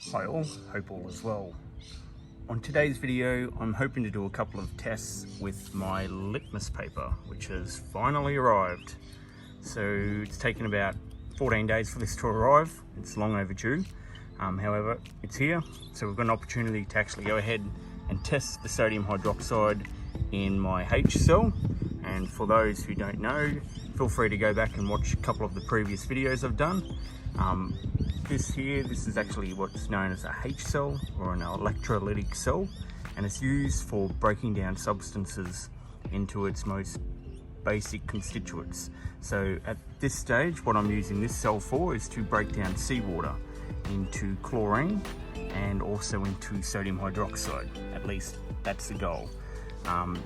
Hi all, hope all is well. On today's video, I'm hoping to do a couple of tests with my litmus paper, which has finally arrived. So it's taken about 14 days for this to arrive. It's long overdue. However, it's here. So we've got an opportunity to actually go ahead and test the sodium hydroxide in my H cell. And for those who don't know, feel free to go back and watch a couple of the previous videos I've done. This is actually what's known as a H cell, or an electrolytic cell, and it's used for breaking down substances into its most basic constituents. So at this stage, what I'm using this cell for is to break down seawater into chlorine and also into sodium hydroxide. At least that's the goal.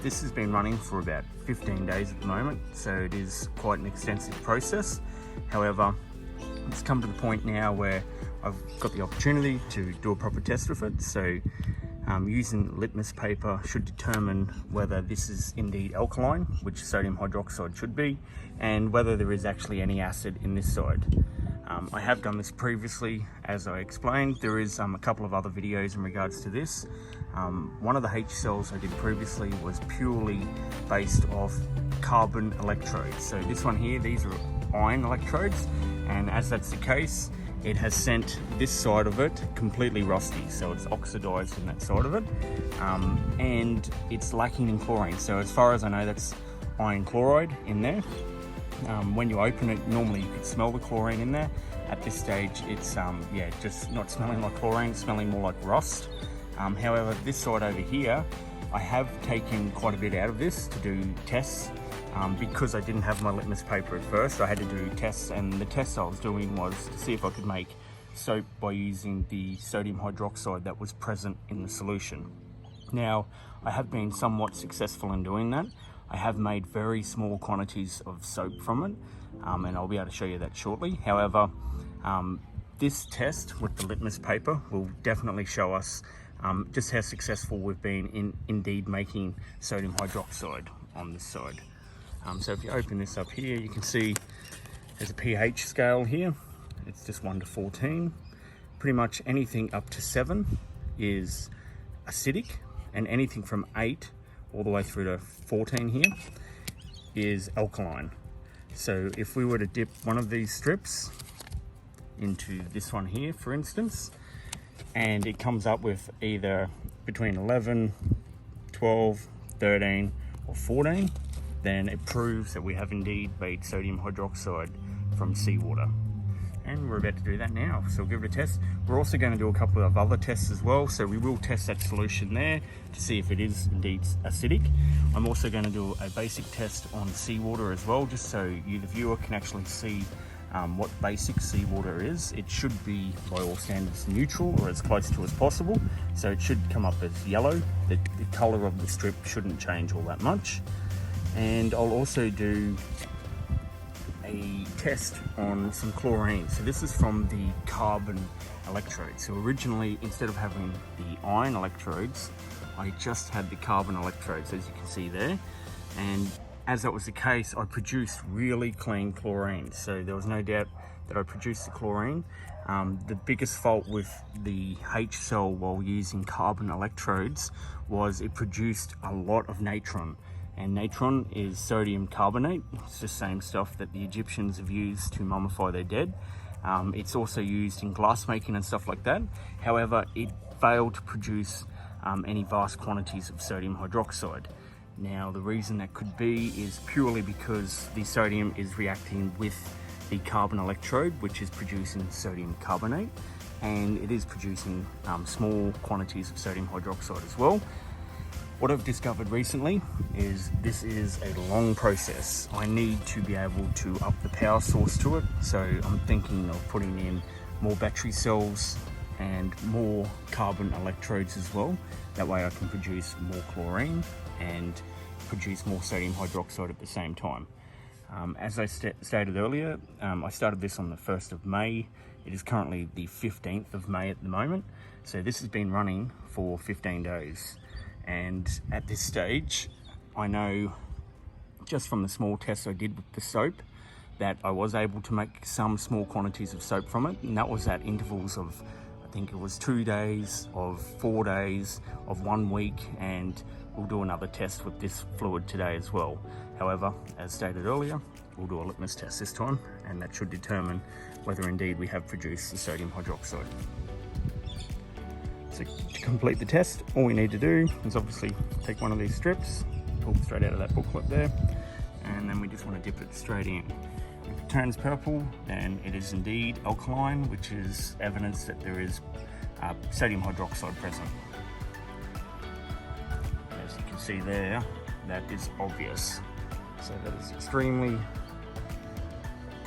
This has been running for about 15 days at the moment, so it is quite an extensive process. However, it's come to the point now where I've got the opportunity to do a proper test with it. So using litmus paper should determine whether this is indeed alkaline, which sodium hydroxide should be, and whether there is actually any acid in this side. I have done this previously, as I explained. There is a couple of other videos in regards to this. One of the H cells I did previously was purely based off carbon electrodes. So this one here, these are iron electrodes, and as that's the case, it has sent this side of it completely rusty, so it's oxidized in that side of it, and it's lacking in chlorine. So as far as I know, that's iron chloride in there. When you open it, normally you could smell the chlorine in there. At this stage, it's just not smelling like chlorine, smelling more like rust. However, this side over here, I have taken quite a bit out of this to do tests. Because I didn't have my litmus paper at first, I had to do tests, and the tests I was doing was to see if I could make soap by using the sodium hydroxide that was present in the solution. Now, I have been somewhat successful in doing that. I have made very small quantities of soap from it, and I'll be able to show you that shortly. However, this test with the litmus paper will definitely show us just how successful we've been in indeed making sodium hydroxide on this side. So if you open this up here, you can see there's a pH scale here. It's just 1 to 14. Pretty much anything up to 7 is acidic, and anything from 8 all the way through to 14 here is alkaline. So if we were to dip one of these strips into this one here, for instance, and it comes up with either between 11, 12, 13 or 14, then it proves that we have indeed made sodium hydroxide from seawater. And we're about to do that now, so we'll give it a test. We're also going to do a couple of other tests as well, so we will test that solution there to see if it is indeed acidic. I'm also going to do a basic test on seawater as well, just so you, the viewer, can actually see what basic seawater is. It should be, by all standards, neutral, or as close to as possible, so it should come up as yellow. The colour of the strip shouldn't change all that much. And I'll also do a test on some chlorine. So this is from the carbon electrodes. So originally, instead of having the iron electrodes, I just had the carbon electrodes, as you can see there. And as that was the case, I produced really clean chlorine. So there was no doubt that I produced the chlorine. The biggest fault with the H cell while using carbon electrodes was it produced a lot of natron. And natron is sodium carbonate. It's the same stuff that the Egyptians have used to mummify their dead. It's also used in glass making and stuff like that. However, it failed to produce any vast quantities of sodium hydroxide. Now, the reason that could be is purely because the sodium is reacting with the carbon electrode, which is producing sodium carbonate, and it is producing small quantities of sodium hydroxide as well. What I've discovered recently is this is a long process. I need to be able to up the power source to it. So I'm thinking of putting in more battery cells and more carbon electrodes as well. That way I can produce more chlorine and produce more sodium hydroxide at the same time. As I stated earlier, I started this on the 1st of May. It is currently the 15th of May at the moment. So this has been running for 15 days. And at this stage, I know just from the small tests I did with the soap that I was able to make some small quantities of soap from it, and that was at intervals of I think it was 2 days, of 4 days, of 1 week, and we'll do another test with this fluid today as well. However, as stated earlier, we'll do a litmus test this time, and that should determine whether indeed we have produced the sodium hydroxide. So to complete the test, all we need to do is obviously take one of these strips, pull straight out of that booklet there, and then we just want to dip it straight in. If it turns purple, then it is indeed alkaline, which is evidence that there is sodium hydroxide present. As you can see there, that is obvious. So that is extremely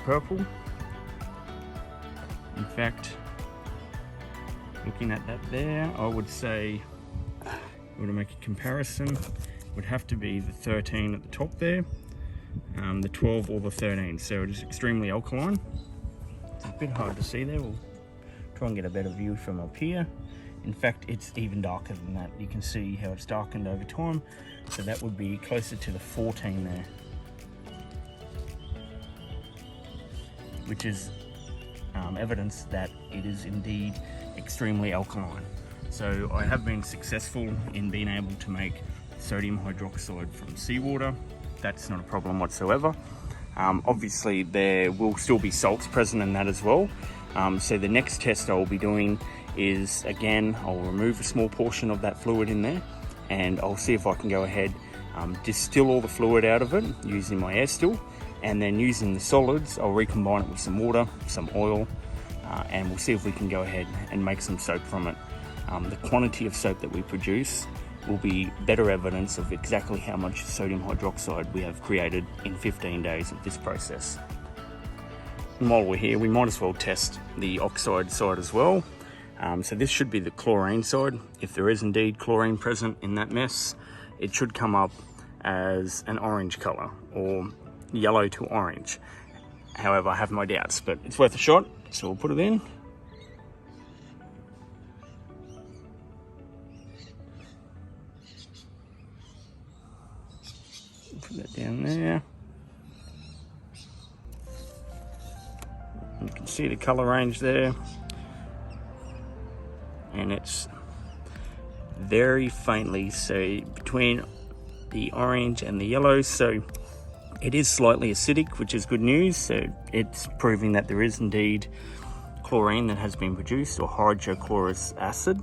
purple. In fact, looking at that there, I would say, to make a comparison, would have to be the 13 at the top there, the 12 or the 13. So it is extremely alkaline. It's a bit hard to see there. We'll try and get a better view from up here. In fact, it's even darker than that. You can see how it's darkened over time. So that would be closer to the 14 there, which is evidence that it is indeed extremely alkaline. So I have been successful in being able to make sodium hydroxide from seawater. That's not a problem whatsoever. Obviously there will still be salts present in that as well. So the next test I will be doing is, again, I'll remove a small portion of that fluid in there, and I'll see if I can go ahead, distill all the fluid out of it using my air still, and then using the solids, I'll recombine it with some water, some oil, and we'll see if we can go ahead and make some soap from it. The quantity of soap that we produce will be better evidence of exactly how much sodium hydroxide we have created in 15 days of this process. And while we're here, we might as well test the oxide side as well. So this should be the chlorine side. If there is indeed chlorine present in that mess, it should come up as an orange color, or yellow to orange. However, I have my doubts, but it's worth a shot, so we'll put it in. Put that down there. You can see the color range there, and it's very faintly, so between the orange and the yellow, so it is slightly acidic, which is good news. So it's proving that there is indeed chlorine that has been produced, or hydrochlorous acid.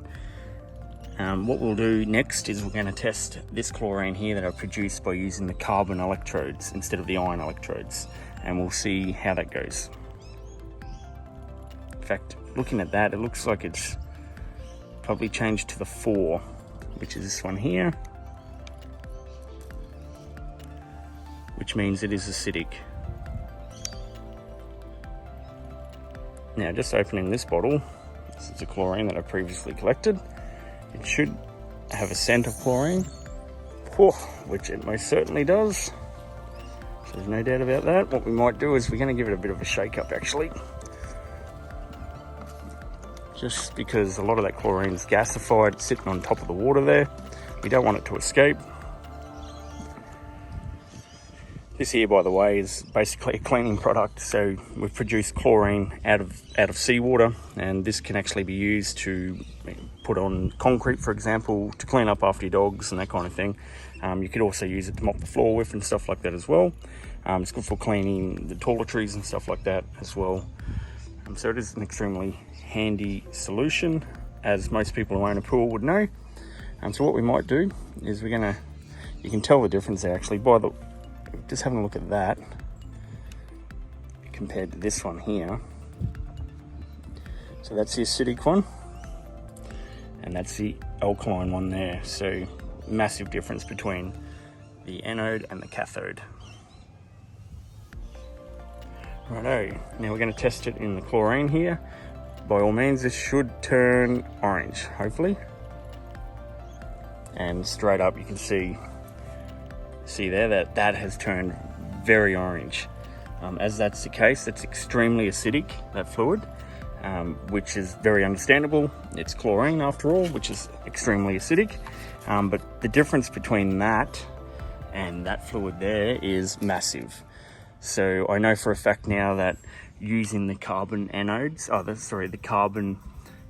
What we'll do next is we're going to test this chlorine here that I've produced by using the carbon electrodes instead of the iron electrodes, and we'll see how that goes. In fact, looking at that, it looks like it's probably changed to the 4, which is this one here, which means it is acidic. Now, just opening this bottle, this is the chlorine that I previously collected. It should have a scent of chlorine, which it most certainly does. So there's no doubt about that. What we might do is we're going to give it a bit of a shake up, actually. Just because a lot of that chlorine is gasified, sitting on top of the water there. We don't want it to escape. This here, by the way, is basically a cleaning product. So we've produced chlorine out of seawater, and this can actually be used to put on concrete, for example, to clean up after your dogs and that kind of thing. You could also use it to mop the floor with and stuff like that as well. It's good for cleaning the toiletries and stuff like that as well. So it is an extremely handy solution, as most people who own a pool would know. So what we might do is you can tell the difference there actually by just having a look at that compared to this one here. So that's the acidic one, and that's the alkaline one there. So massive difference between the anode and the cathode. Righto, now we're going to test it in the chlorine here. By all means, this should turn orange, hopefully. And straight up you can see there that has turned very orange. As that's the case, that's extremely acidic, that fluid, which is very understandable. It's chlorine after all, which is extremely acidic. But the difference between that and that fluid there is massive. So I know for a fact now that using the carbon anodes, the carbon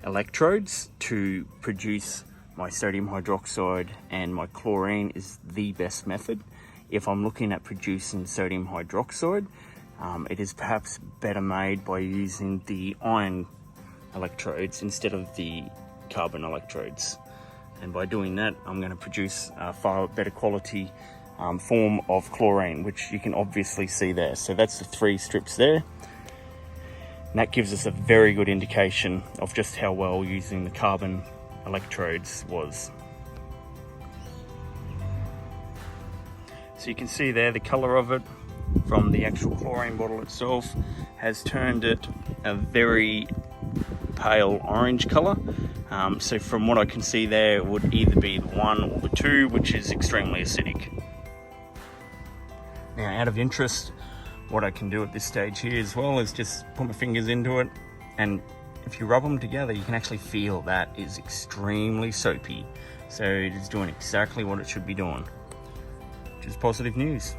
electrodes to produce my sodium hydroxide and my chlorine is the best method. If I'm looking at producing sodium hydroxide, it is perhaps better made by using the iron electrodes instead of the carbon electrodes. And by doing that, I'm going to produce a far better quality form of chlorine, which you can obviously see there. So that's the 3 strips there. And that gives us a very good indication of just how well using the carbon electrodes was. So you can see there the color of it from the actual chlorine bottle itself has turned it a very pale orange color. So from what I can see there, it would either be the 1 or the 2, which is extremely acidic. Now, out of interest, what I can do at this stage here as well is just put my fingers into it, and if you rub them together, you can actually feel that is extremely soapy. So it is doing exactly what it should be doing, which is positive news.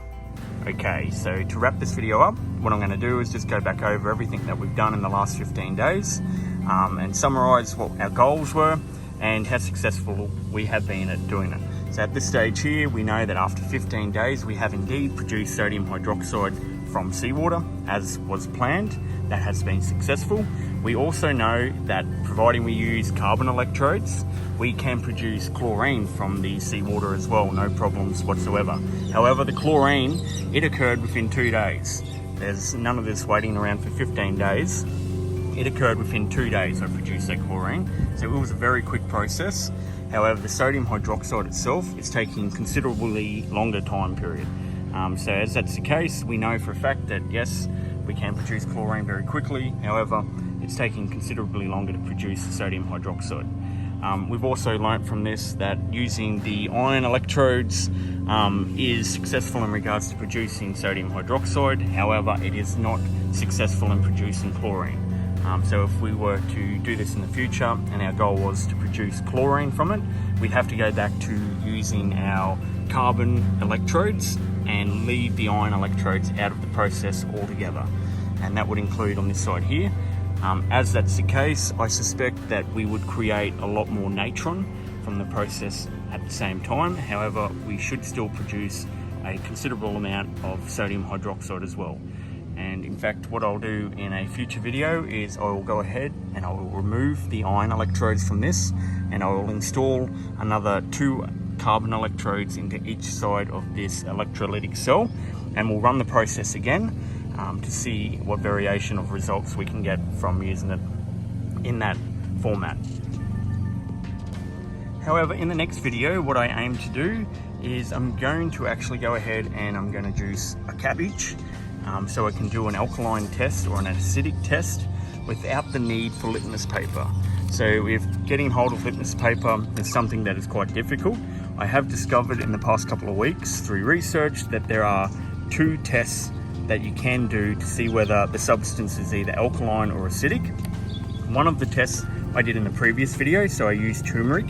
Okay, so to wrap this video up, what I'm going to do is just go back over everything that we've done in the last 15 days and summarize what our goals were and how successful we have been at doing it. So at this stage here, we know that after 15 days, we have indeed produced sodium hydroxide from seawater as was planned. That has been successful. We also know that providing we use carbon electrodes, we can produce chlorine from the seawater as well, no problems whatsoever. However, the chlorine, it occurred within 2 days. There's none of this waiting around for 15 days. It occurred within 2 days I produced that chlorine. So it was a very quick process. However, the sodium hydroxide itself is taking considerably longer time period. So as that's the case, we know for a fact that yes, we can produce chlorine very quickly. However, it's taking considerably longer to produce the sodium hydroxide. We've also learnt from this that using the iron electrodes is successful in regards to producing sodium hydroxide. However, it is not successful in producing chlorine. So if we were to do this in the future and our goal was to produce chlorine from it, we'd have to go back to using our carbon electrodes and leave the iron electrodes out of the process altogether. And that would include on this side here. As that's the case, I suspect that we would create a lot more natron from the process at the same time. However, we should still produce a considerable amount of sodium hydroxide as well. And in fact, what I'll do in a future video is I will go ahead and I will remove the iron electrodes from this, and I will install another 2 carbon electrodes into each side of this electrolytic cell, and we'll run the process again to see what variation of results we can get from using it in that format. However, in the next video, what I aim to do is I'm going to actually go ahead and I'm going to juice a cabbage so I can do an alkaline test or an acidic test without the need for litmus paper. So if getting hold of litmus paper is something that is quite difficult, I have discovered in the past couple of weeks through research that there are 2 tests that you can do to see whether the substance is either alkaline or acidic. One of the tests I did in the previous video, so I used turmeric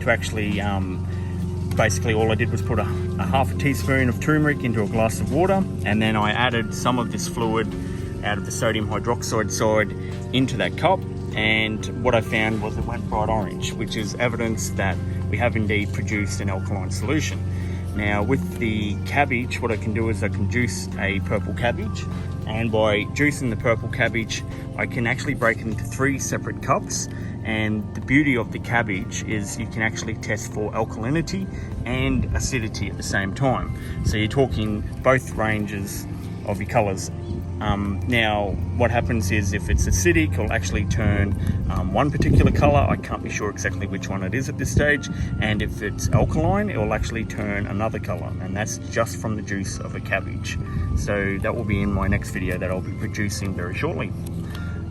to actually, basically all I did was put a half a teaspoon of turmeric into a glass of water, and then I added some of this fluid out of the sodium hydroxide side into that cup, and what I found was it went bright orange, which is evidence that we have indeed produced an alkaline solution. Now with the cabbage, what I can do is I can juice a purple cabbage, and by juicing the purple cabbage, I can actually break it into 3 separate cups. And the beauty of the cabbage is you can actually test for alkalinity and acidity at the same time. So you're talking both ranges of your colors. Now what happens is if it's acidic, it'll actually turn one particular color. I can't be sure exactly which one it is at this stage. And if it's alkaline, it will actually turn another color, and that's just from the juice of a cabbage. So that will be in my next video that I'll be producing very shortly.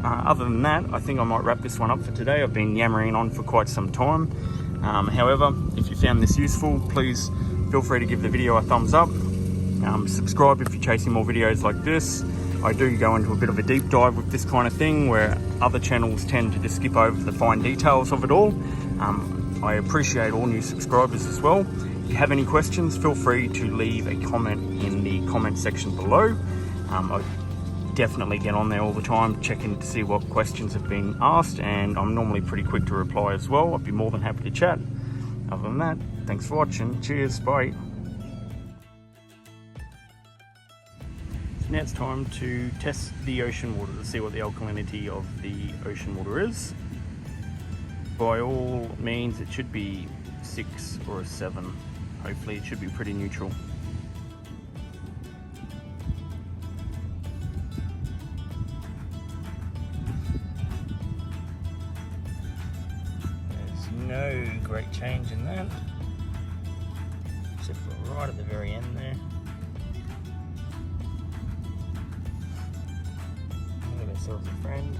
Other than that, I think I might wrap this one up for today. I've been yammering on for quite some time. However, if you found this useful, please feel free to give the video a thumbs up. Subscribe if you're chasing more videos like this. I do go into a bit of a deep dive with this kind of thing where other channels tend to just skip over the fine details of it all. I appreciate all new subscribers as well. If you have any questions, feel free to leave a comment in the comment section below. definitely get on there all the time, checking to see what questions have been asked, and I'm normally pretty quick to reply as well. I'd be more than happy to chat. Other than that, thanks for watching. Cheers, bye. So now it's time to test the ocean water to see what the alkalinity of the ocean water is. By all means, it should be 6 or a 7. Hopefully it should be pretty neutral. No great change in that, except for right at the very end there. Give ourselves a friend.